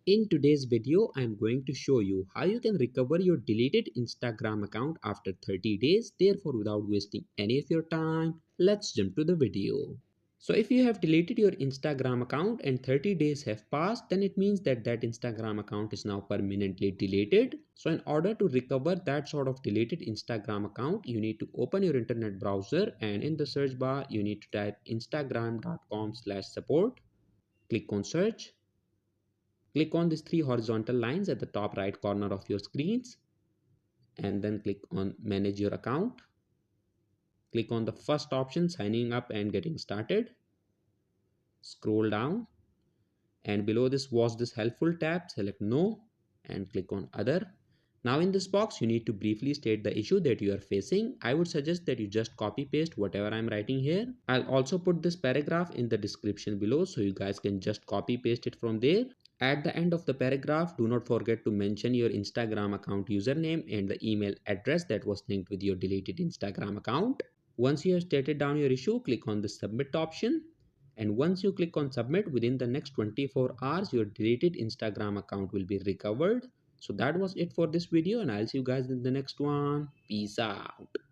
In today's video, I am going to show you how you can recover your deleted Instagram account after 30 days. Therefore, without wasting any of your time, let's jump to the video. So if you have deleted your Instagram account and 30 days have passed, then it means that Instagram account is now permanently deleted. So in order to recover that sort of deleted Instagram account, you need to open your internet browser and in the search bar, you need to type instagram.com/support. Click on search. Click on these three horizontal lines at the top right corner of your screens and then click on manage your account. Click on the first option, signing up and getting started. Scroll down and below this was this helpful tab, select no and click on other. Now in this box you need to briefly state the issue that you are facing. I would suggest that you just copy paste whatever I'm writing here. I'll also put this paragraph in the description below so you guys can just copy paste it from there. At the end of the paragraph, do not forget to mention your Instagram account username and the email address that was linked with your deleted Instagram account. Once you have stated down your issue, click on the submit option. And once you click on submit, within the next 24 hours, your deleted Instagram account will be recovered. So that was it for this video and I'll see you guys in the next one. Peace out.